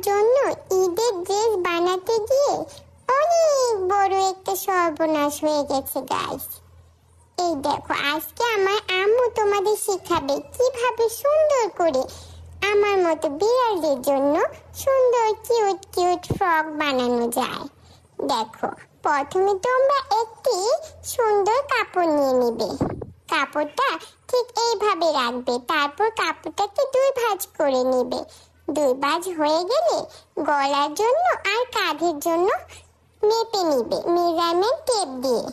জন্য ঈদের ড্রেস বানাতে গিয়ে অনেক বড় একটা সর্বনাশ হয়ে গেছে গাইস। এই দেখো, আজকে আমার আম্মু তোমাদের শেখাবে কিভাবে সুন্দর করে আমার মতো বিড়ালদের জন্য সুন্দর কিউট কিউট ফ্রক বানানো যায়। দেখো, প্রথমে তোমরা একটি সুন্দর কাপড় নিয়ে নিবে। কাপড়টা ঠিক এইভাবে রাখবে, তারপর কাপড়টাকে দুই ভাঁজ করে নিবে। দুই ভাঁজ হয়ে গেলে গলার জন্য আর কাঁধের জন্য মেপে নিবে মেজারমেন্ট টেপ দিয়ে।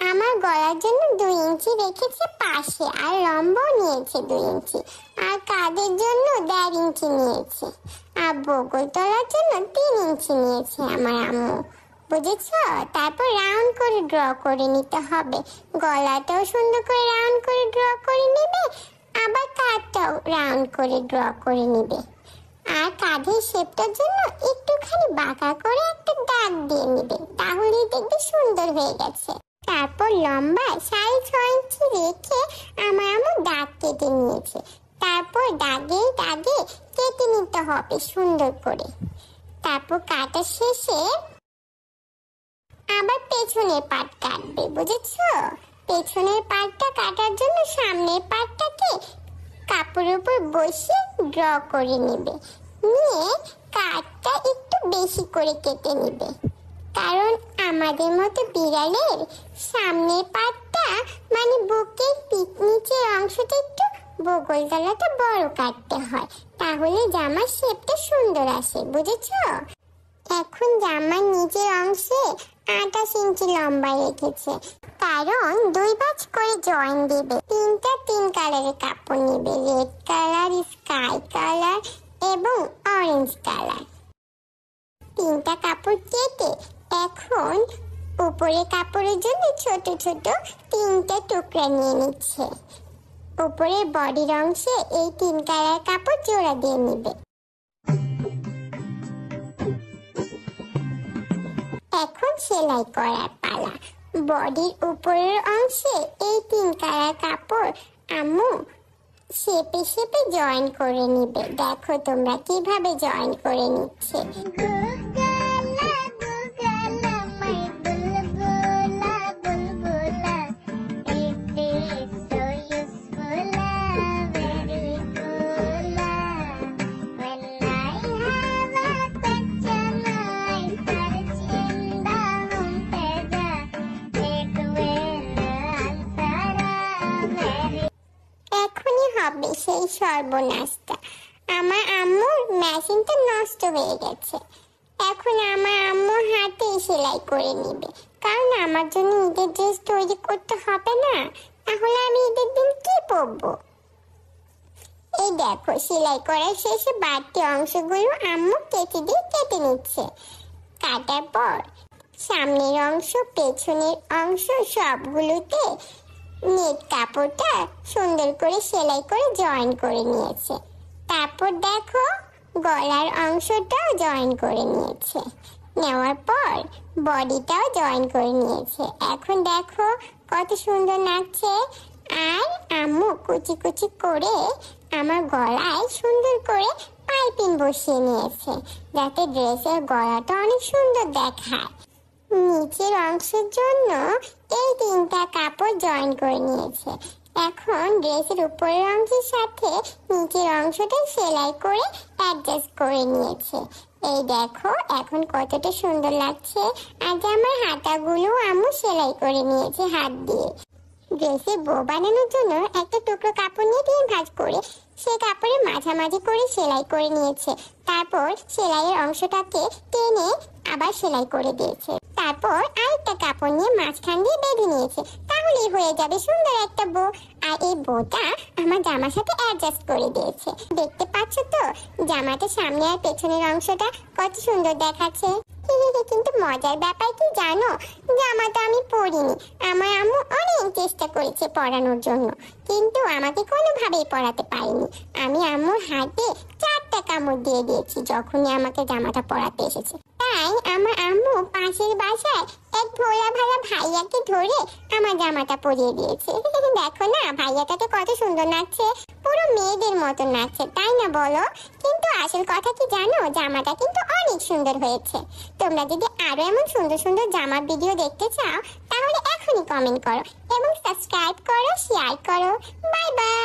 আমার গলার জন্য 2 ইঞ্চি রেখেছে পাশে, আর লম্বাও নিয়েছে 2 ইঞ্চি, আর কাঁধের জন্য 1.5 ইঞ্চি নিয়েছে, আর বগল তলার জন্য 3 ইঞ্চি নিয়েছে আমার আম্মু। বুঝেছো? তারপর রাউন্ড করে ড্র করে নিতে হবে। গলাটাও সুন্দর করে রাউন্ড করে ড্র করে নেবে, আবার কাঁধটাও রাউন্ড করে ড্র করে নেবে। আর কাঁধের শেপটার জন্য একটুখানি বাঁকা করে একটা দাগ দিয়ে নেবে, তাহলেই দেখবে সুন্দর হয়ে গেছে। তারপর লম্বা 6.5 ইঞ্চি রেখে আমার আম্মু দাগ কেটে নিয়েছে। তারপর দাগে দাগে কেটে নিতে হবে সুন্দর করে। তারপর কাটা শেষে আবার পেছনের পার্ট কাটবে। বুঝেছো? পেছনের পার্টটা কাটার জন্য সামনের পার্টটাকে কাপড়ের উপর বসে ড্র করে নেবে, নিয়ে কাটটা একটু বেশি করে কেটে নেবে, কারণ আমাদের মতো বিড়ালের সামনের পার্টটা মানে বুকের নিচের অংশটা একটু বগল তলাটা বড় কাটতে হয়, তাহলে জামার শেপটা সুন্দর আসে। বুঝেছো? এখন জামার নিচের অংশে 28 ইঞ্চি লম্বা রেখেছে, কারণ 2 ভাঁজ করে জয়েন দেবে। 3 কালারের কাপড় নেবে, রেড কালার, স্কাই কালার এবং অরেঞ্জ কালার। 3টা কাপড় কেটে এখন উপরে কাপড়ের জন্য ছোট ছোট 3টা টুকরা নিয়ে নিচ্ছে। উপরে বডির অংশে এই 3 কালার কাপড় জোড়া দিয়ে নিবে। এখন সেলাই করার পালা। বডির উপরের অংশে এই 3 কালার কাপড় আম্মু শেপে শেপে জয়েন করে নিবে। দেখো তোমরা কিভাবে জয়েন করে নিচ্ছে। হবে সেই সর্বনাশটা। আমার আম্মুর মেশিনটা নষ্ট হয়ে গেছে। এখন আমার আম্মু হাতে সেলাই করে নেবে, কারণ আমার জন্য ঈদের ড্রেস তৈরি করতে হবে না, তাহলে আমি ঈদের দিন কি পরবো। এই দেখো, সেলাই করার শেষে বাড়তি অংশগুলো আম্মু কেটে দিয়ে কেটে নিচ্ছে। কাটার পর সামনের অংশ পেছনের অংশ সবগুলোতে নেট কাপড়টা সুন্দর করে সেলাই করে জয়েন করে নিয়েছে। তারপর দেখো গলার অংশটাও জয়েন করে নিয়েছে। নেওয়ার পর বডিটাও জয়েন করে নিয়েছে। এখন দেখো কত সুন্দর লাগছে। আর আম্মু কুচি কুচি করে আমার গলায় সুন্দর করে পাইপিং বসিয়ে নিয়েছে, যাতে ড্রেসের গলাটা অনেক সুন্দর দেখায়। নিচের অংশের জন্য এই 3টা কাপড় জয়েন করে নিয়েছে। এখন ড্রেসের উপরের অংশের সাথে নিচের অংশটা সেলাই করে অ্যাডজাস্ট করে নিয়েছে। এই দেখো এখন কতটা সুন্দর লাগছে। আজ আমার হাতাগুলো আম্মু সেলাই করে নিয়েছে হাত দিয়ে। ড্রেসে বো বানানোর জন্য একটা টুকরো কাপড় নিয়ে 3 ভাঁজ করে সে কাপড়ে মাঝামাঝি করে সেলাই করে নিয়েছে। তারপর সেলাইয়ের অংশটাকে টেনে আবার সেলাই করে দিয়েছে। তারপর আরেকটা কাপড় নিয়ে মাঝখান দিয়ে বেঁধে নিয়েছে, তাহলেই হয়ে যাবে সুন্দর একটা বো। আর এই বোটা আমার জামার সাথে অ্যাডজাস্ট করে দিয়েছে। দেখতে পাচ্ছ তো জামাটা সামনে আর পেছনের অংশটা কত সুন্দর দেখাচ্ছে। কিন্তু মজার ব্যাপার কি জানো, জামাটা আমি পরিনি। আমার আম্মু অনেক চেষ্টা করেছে পরানোর জন্য, কিন্তু আমাকে কোনোভাবেই পরাতে পারেনি। আমি আম্মুর হাতে 4টা কামড় দিয়ে দিয়েছি যখনই আমাকে জামাটা পরাতে এসেছে। তাই আমার আম্মু পাশের বাসায় এক ভোলা ভালা ভাইয়াকে ধরে আমার জামাটা পরিয়ে দিয়েছে। দেখো না ভাইয়াটাকে কত সুন্দর লাগছে। পুরো মেয়েদের মতো নাচছে, তাই না বলো? কিন্তু আসল কথা কি জানো, জামাটা কিন্তু অনেক সুন্দর হয়েছে। তোমরা যদি আরো এমন সুন্দর সুন্দর জামার ভিডিও দেখতে চাও তাহলে এখনই কমেন্ট করো এবং সাবস্ক্রাইব করো, শেয়ার করো। Bye bye.